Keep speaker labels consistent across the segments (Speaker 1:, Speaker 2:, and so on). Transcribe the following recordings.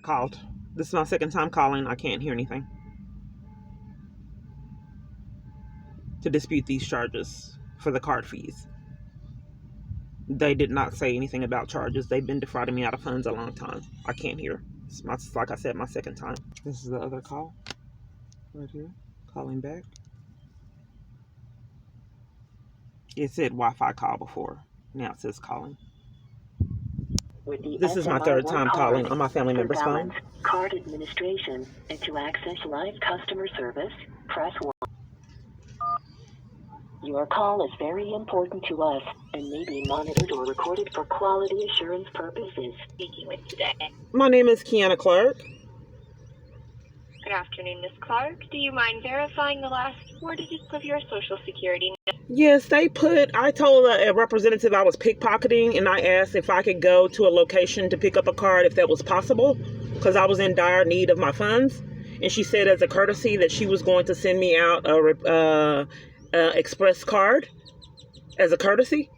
Speaker 1: called. This is my second time calling. I can't hear anything to dispute these charges for the card fees. They did not say anything about charges. They've been defrauding me out of funds a long time. I can't hear. It's like I said, my second time. This is the other call right here. Calling back. It said Wi-Fi call before. Now it says calling. This is my third time calling on my family member's phone.
Speaker 2: Card administration, and to access live customer service, press 1. Your call is very important to us and may be monitored or recorded for quality assurance purposes. Speaking with today.
Speaker 1: My name is Kiana Clark.
Speaker 3: Good afternoon, Ms. Clark. Do you mind verifying the last 4 digits of your social security number?
Speaker 1: Yes, I told a representative I was pickpocketing, and I asked if I could go to a location to pick up a card if that was possible, because I was in dire need of my funds. And she said as a courtesy that she was going to send me out a express card as a courtesy.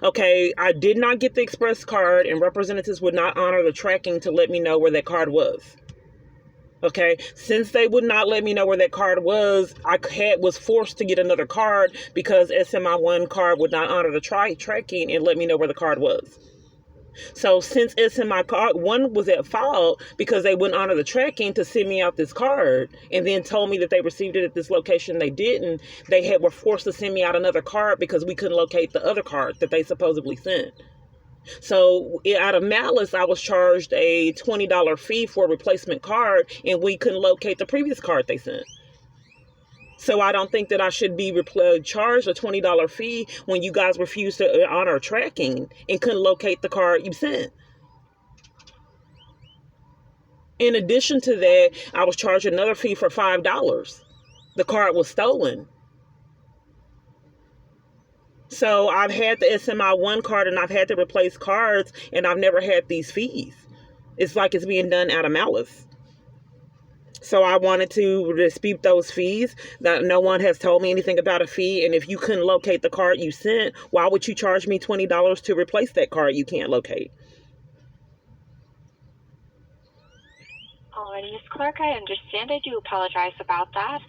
Speaker 1: Okay, I did not get the express card, and representatives would not honor the tracking to let me know where that card was. Okay, since they would not let me know where that card was, I was forced to get another card because SMI one card would not honor the tracking and let me know where the card was. So since SMI card one was at fault because they wouldn't honor the tracking to send me out this card and then told me that they received it at this location, they didn't. They were forced to send me out another card because we couldn't locate the other card that they supposedly sent. So out of malice, I was charged a $20 fee for a replacement card, and we couldn't locate the previous card they sent. So I don't think that I should be charged a $20 fee when you guys refused to honor tracking and couldn't locate the card you sent. In addition to that, I was charged another fee for $5. The card was stolen. So I've had the SMI one card and I've had to replace cards and I've never had these fees. It's like it's being done out of malice. So I wanted to dispute those fees. That no one has told me anything about a fee. And if you couldn't locate the card you sent, why would you charge me $20 to replace that card you can't locate?
Speaker 3: Alrighty, Ms. Clark, I understand. I do apologize about that.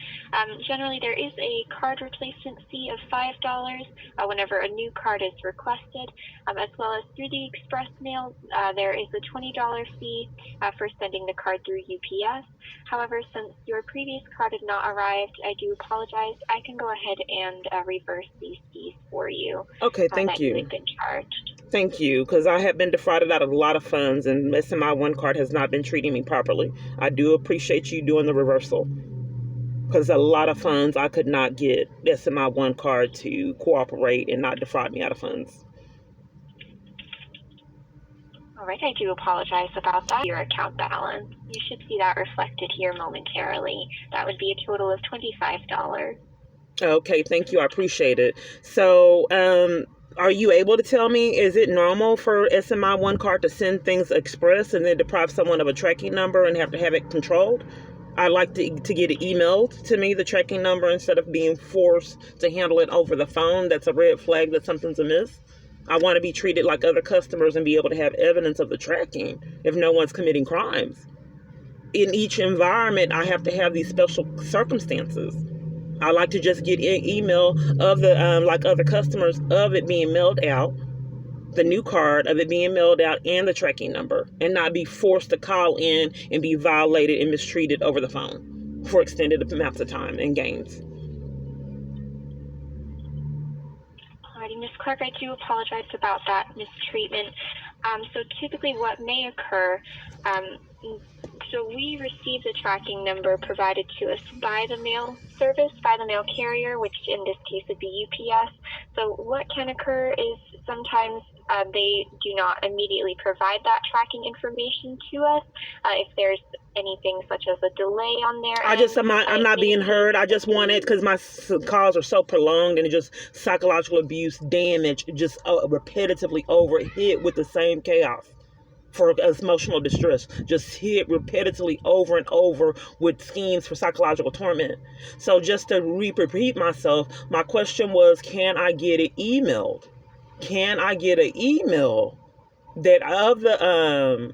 Speaker 3: Generally, there is a card replacement fee of $5 whenever a new card is requested, as well as through the express mail, there is a $20 fee for sending the card through UPS. However, since your previous card had not arrived, I do apologize. I can go ahead and reverse these fees for you.
Speaker 1: Okay, thank you.
Speaker 3: That you've been charged.
Speaker 1: Thank you, because I have been defrauded out of a lot of funds, and SMI one card has not been treating me properly. I do appreciate you doing the reversal, because a lot of funds I could not get SMI one card to cooperate and not defraud me out of funds.
Speaker 3: All right, I do apologize about that. Your account balance, you should see that reflected here momentarily. That would be a total of $25.
Speaker 1: Okay, thank you. I appreciate it. So, are you able to tell me, is it normal for SMI one card to send things express and then deprive someone of a tracking number and have to have it controlled? I'd like to get it emailed to me, the tracking number, instead of being forced to handle it over the phone. That's a red flag that something's amiss. I want to be treated like other customers and be able to have evidence of the tracking if no one's committing crimes. In each environment, I have to have these special circumstances. I like to just get an email of the, like other customers, of it being mailed out, the new card of it being mailed out, and the tracking number, and not be forced to call in and be violated and mistreated over the phone for extended amounts of time in games.
Speaker 3: Alrighty, Ms. Clark, I do apologize about that mistreatment. So typically what may occur, so we receive the tracking number provided to us by the mail service, by the mail carrier, which in this case would be UPS. So what can occur is sometimes they do not immediately provide that tracking information to us. If there's anything such as a delay on there.
Speaker 1: I'm not being heard. I just want it because my calls are so prolonged and just psychological abuse, damage, just repetitively overhit with the same chaos. For emotional distress, just hit repetitively over and over with schemes for psychological torment. So just to repeat myself, my question was, can I get it emailed? Can I get an email that of the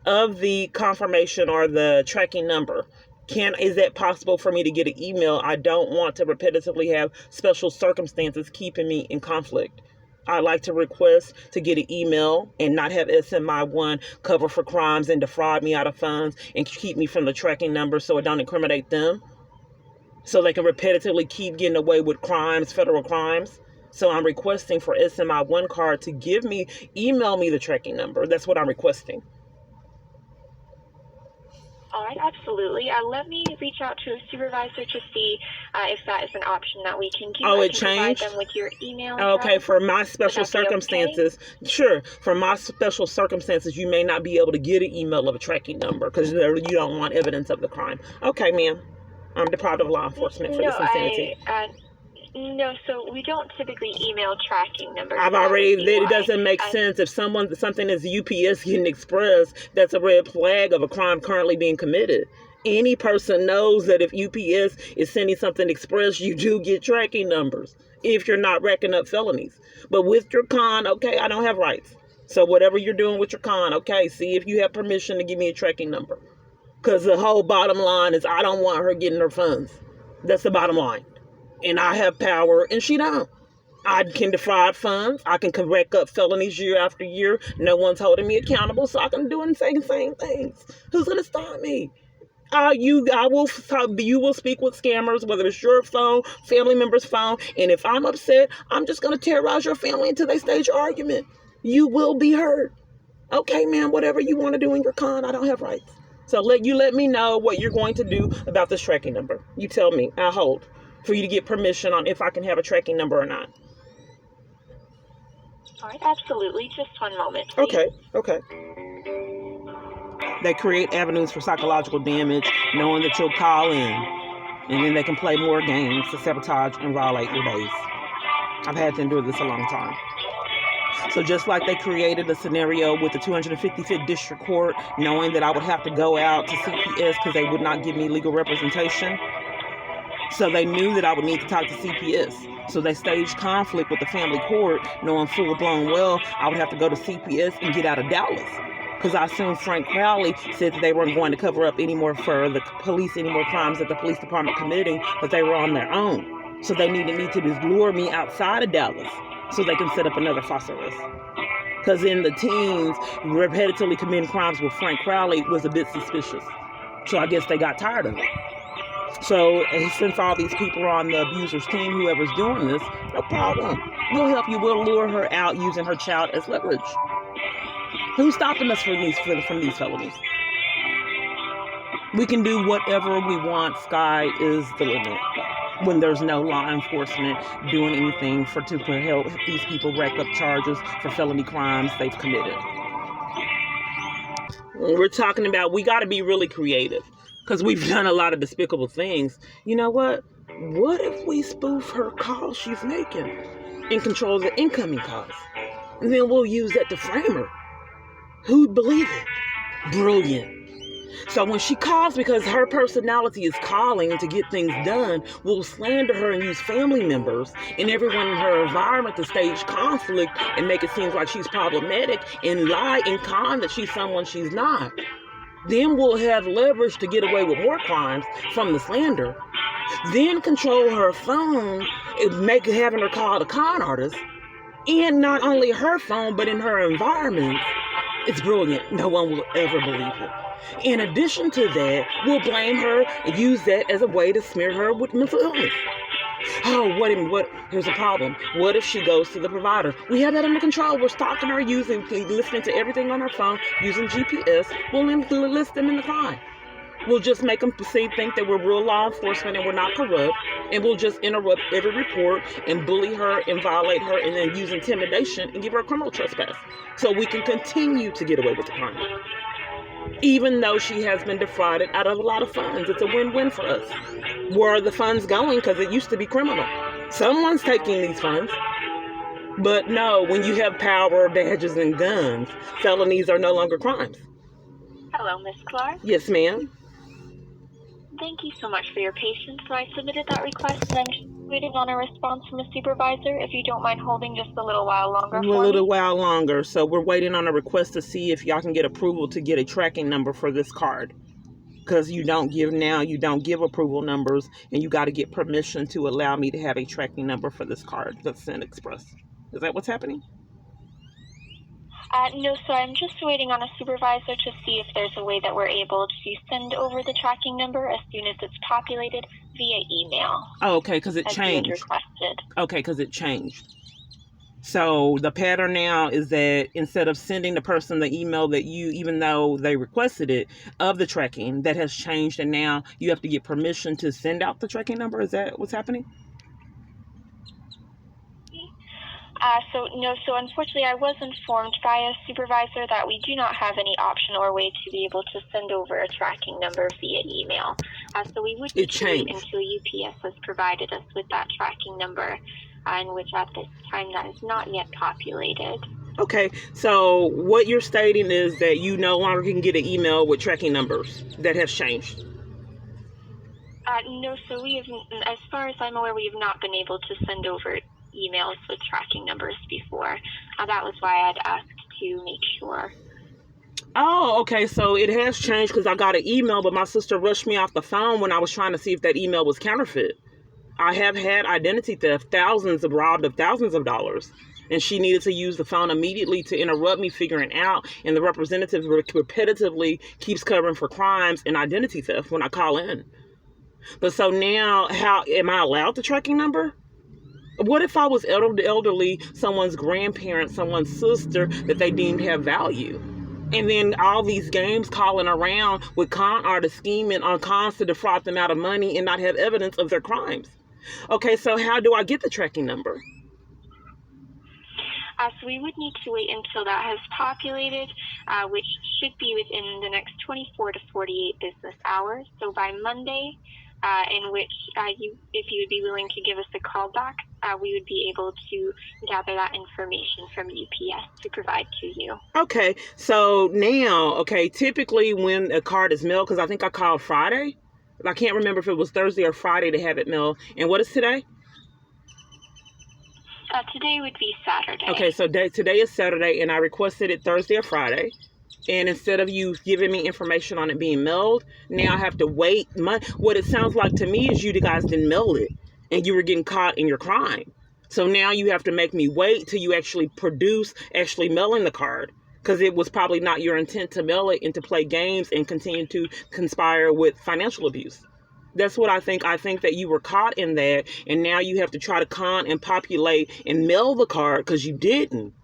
Speaker 1: of the confirmation or the tracking number, is that possible for me to get an email? I don't want to repetitively have special circumstances keeping me in conflict. I'd like to request to get an email and not have SMI 1 cover for crimes and defraud me out of funds and keep me from the tracking number so it don't incriminate them, so they can repetitively keep getting away with crimes, federal crimes. So I'm requesting for SMI 1 card to email me the tracking number. That's what I'm requesting.
Speaker 3: All right, absolutely. Let me reach out to a supervisor to see if that is an option that we can do.
Speaker 1: Oh, it
Speaker 3: I can provide
Speaker 1: changed?
Speaker 3: them with your email address.
Speaker 1: Okay, for my special
Speaker 3: Would that be
Speaker 1: circumstances, sure. For my special circumstances, you may not be able to get an email of a tracking number because you don't want evidence of the crime. Okay, ma'am. I'm deprived of law enforcement for this insanity.
Speaker 3: No, so we don't typically email tracking numbers.
Speaker 1: It doesn't make sense. If something is UPS getting expressed, that's a red flag of a crime currently being committed. Any person knows that if UPS is sending something express, you do get tracking numbers if you're not racking up felonies. But with your con, okay, I don't have rights. So whatever you're doing with your con, okay, see if you have permission to give me a tracking number. Because the whole bottom line is I don't want her getting her funds. That's the bottom line. And I have power and she don't. I can defraud funds. I can rack up felonies year after year. No one's holding me accountable, so I can do and say the same things. Who's going to stop me? You will speak with scammers, whether it's your phone, family member's phone. And if I'm upset, I'm just going to terrorize your family until they stage an argument. You will be heard. Okay, ma'am, whatever you want to do in your con, I don't have rights. So let me know what you're going to do about this tracking number. You tell me. I'll hold for you to get permission on if I can have a tracking number or not.
Speaker 3: All right, absolutely. Just one moment, please.
Speaker 1: Okay. They create avenues for psychological damage, knowing that you'll call in, and then they can play more games to sabotage and violate your days. I've had to endure this a long time. So just like they created a scenario with the 255th District Court, knowing that I would have to go out to CPS because they would not give me legal representation. So they knew that I would need to talk to CPS. So they staged conflict with the family court, knowing full blown well I would have to go to CPS and get out of Dallas. Because I assumed Frank Crowley said that they weren't going to cover up any more crimes that the police department committing, that they were on their own. So they needed me to just lure me outside of Dallas so they can set up another false arrest. Because in the teens, repetitively committing crimes with Frank Crowley was a bit suspicious. So I guess they got tired of it. So since all these people are on the abuser's team, whoever's doing this, no problem. We'll help you. We'll lure her out using her child as leverage. Who's stopping us from these felonies? We can do whatever we want. Sky is the limit. When there's no law enforcement doing anything to help these people rack up charges for felony crimes they've committed. We're talking about we got to be really creative. Because we've done a lot of despicable things. You know what? What if we spoof her calls she's making and control the incoming calls? And then we'll use that to frame her. Who'd believe it? Brilliant. So when she calls because her personality is calling to get things done, we'll slander her and use family members and everyone in her environment to stage conflict and make it seem like she's problematic and lie and con that she's someone she's not. Then we'll have leverage to get away with more crimes from the slander. Then control her phone and having her call the con artist. And not only her phone, but in her environment. It's brilliant. No one will ever believe it. In addition to that, we'll blame her and use that as a way to smear her with mental illness. Oh, here's a problem. What if she goes to the provider? We have that under control. We're stalking her, listening to everything on her phone, using GPS. We'll enlist them in the crime. We'll just make them think that we're real law enforcement and we're not corrupt. And we'll just interrupt every report and bully her and violate her and then use intimidation and give her a criminal trespass. So we can continue to get away with the crime. Even though she has been defrauded out of a lot of funds. It's a win-win for us. Where are the funds going? Because it used to be criminal. Someone's taking these funds. But no, when you have power, badges, and guns, felonies are no longer crimes.
Speaker 3: Hello, Miss Clark.
Speaker 1: Yes, ma'am.
Speaker 3: Thank you so much for your patience. So I submitted that request and I'm waiting on a response from a supervisor. If you don't mind holding just a little while longer
Speaker 1: A
Speaker 3: for
Speaker 1: little
Speaker 3: me.
Speaker 1: while longer. So we're waiting on a request to see if y'all can get approval to get a tracking number for this card. Because you don't give approval numbers, and you got to get permission to allow me to have a tracking number for this card that's sent express. Is that what's happening?
Speaker 3: No, so I'm just waiting on a supervisor to see if there's a way that we're able to send over the tracking number as soon as it's populated via email.
Speaker 1: Oh, okay, because it
Speaker 3: as you had
Speaker 1: changed.
Speaker 3: requested.
Speaker 1: Okay, because it changed. So the pattern now is that instead of sending the person the email that you, even though they requested it, of the tracking, that has changed, and now you have to get permission to send out the tracking number. Is that what's happening?
Speaker 3: So unfortunately I was informed by a supervisor that we do not have any option or way to be able to send over a tracking number via email. So we would need to wait until UPS has provided us with that tracking number, in which at this time that is not yet populated.
Speaker 1: Okay, so what you're stating is that you no longer can get an email with tracking numbers. That has changed.
Speaker 3: No, so we have, as far as I'm aware, we have not been able to send over emails with tracking numbers before. That was why I'd asked to make sure.
Speaker 1: Oh, okay, so it has changed because I got an email, but my sister rushed me off the phone when I was trying to see if that email was counterfeit. I have had identity theft, robbed of thousands of dollars. And she needed to use the phone immediately to interrupt me figuring out. And the representative repetitively keeps covering for crimes and identity theft when I call in. But so now, how am I allowed the tracking number? What if I was elderly, someone's grandparent, someone's sister that they deemed have value? And then all these games calling around with con artists scheming on cons to defraud them out of money and not have evidence of their crimes. Okay, so how do I get the tracking number?
Speaker 3: So we would need to wait until that has populated, which should be within the next 24 to 48 business hours. So by Monday, in which if you would be willing to give us a call back, we would be able to gather that information from UPS to provide to you.
Speaker 1: Okay, so now, typically when a card is mailed, because I think I called Friday. I can't remember if it was Thursday or Friday to have it mailed. And what is today?
Speaker 3: Today would be Saturday.
Speaker 1: Okay, so today is Saturday, and I requested it Thursday or Friday. And instead of you giving me information on it being mailed, now I have to wait. What it sounds like to me is you guys didn't mail it, and you were getting caught in your crime. So now you have to make me wait till you actually mailing the card, because it was probably not your intent to mail it and to play games and continue to conspire with financial abuse. That's what I think. I think that you were caught in that, and now you have to try to con and populate and mail the card because you didn't.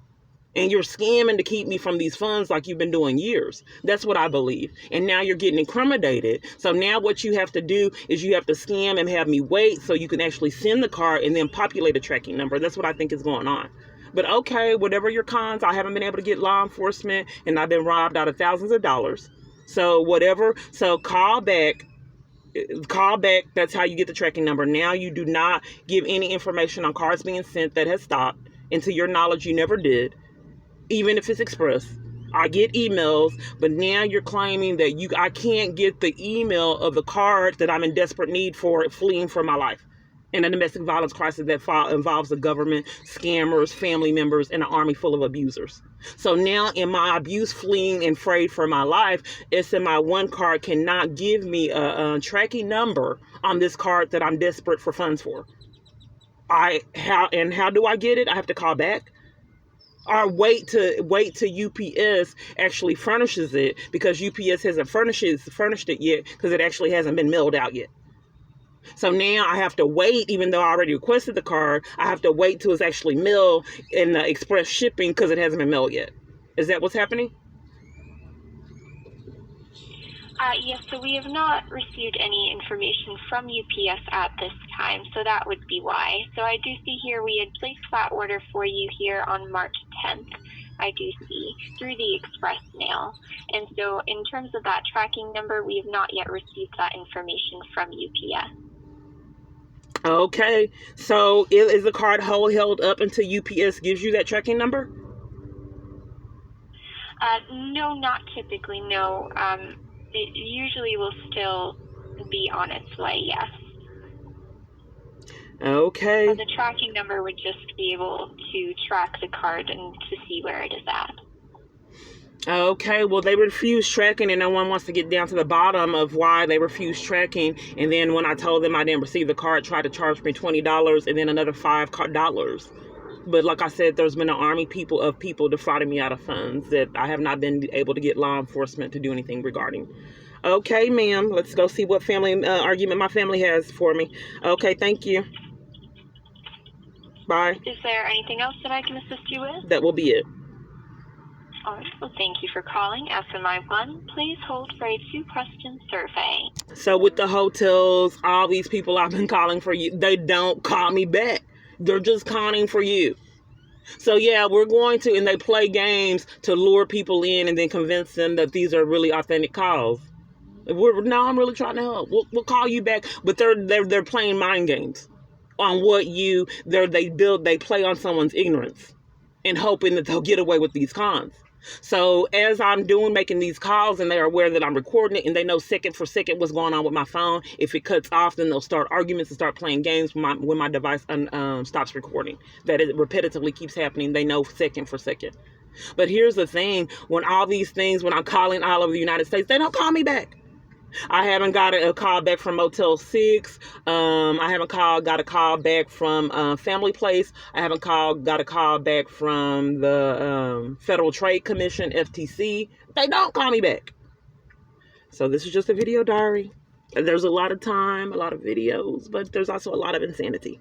Speaker 1: And you're scamming to keep me from these funds like you've been doing years. That's what I believe. And now you're getting incriminated. So now what you have to do is you have to scam and have me wait so you can actually send the card and then populate a tracking number. That's what I think is going on. But okay, whatever your cons, I haven't been able to get law enforcement, and I've been robbed out of thousands of dollars. So whatever. So call back. That's how you get the tracking number. Now you do not give any information on cards being sent. That has stopped. And to your knowledge, you never did. Even if it's express. I get emails, but now you're claiming that I can't get the email of the card that I'm in desperate need for, fleeing for my life. In a domestic violence crisis that involves the government, scammers, family members, and an army full of abusers. So now in my abuse, fleeing and afraid for my life, SMI 1 card cannot give me a tracking number on this card that I'm desperate for funds for. How do I get it? I have to call back? Or wait till UPS actually furnishes it, because UPS hasn't furnished it yet because it actually hasn't been mailed out yet. So now I have to wait, even though I already requested the card, I have to wait till it's actually mailed in the express shipping because it hasn't been mailed yet. Is that what's happening?
Speaker 3: Yes, so we have not received any information from UPS at this time, so that would be why. So I do see here we had placed that order for you here on March 10th, I do see, through the express mail. And so in terms of that tracking number, we have not yet received that information from UPS.
Speaker 1: Okay, so is the card held up until UPS gives you that tracking number?
Speaker 3: No, not typically, no. It usually will still be on its way, yes.
Speaker 1: Okay.
Speaker 3: The tracking number would just be able to track the card and to see where it is at.
Speaker 1: Okay, well, they refused tracking, and no one wants to get down to the bottom of why they refused tracking. And then when I told them I didn't receive the card, tried to charge me $20 and then another $5. But like I said, there's been an army of people defrauding me out of funds that I have not been able to get law enforcement to do anything regarding. Okay, ma'am, let's go see what family argument my family has for me. Okay, thank you. Bye.
Speaker 3: Is there anything else that I can assist you with?
Speaker 1: That will be it.
Speaker 3: All right, well, thank you for calling SMI 1. Please hold for a 2-question survey.
Speaker 1: So with the hotels, all these people I've been calling for you, they don't call me back. They're just calling for you. So yeah, we're going to, and they play games to lure people in and then convince them that these are really authentic calls. No, I'm really trying to help. We'll call you back, but they're playing mind games on what they play on someone's ignorance and hoping that they'll get away with these cons. So as I'm making these calls, and they're aware that I'm recording it, and they know second for second what's going on with my phone. If it cuts off, then they'll start arguments and start playing games when my device stops recording. That it repetitively keeps happening. They know second for second. But here's the thing: when I'm calling all over the United States, they don't call me back. I haven't got a call back from Motel 6. I haven't got a call back from Family Place. I haven't got a call back from the Federal Trade Commission, FTC. They don't call me back. So this is just a video diary. There's a lot of time, a lot of videos, but there's also a lot of insanity.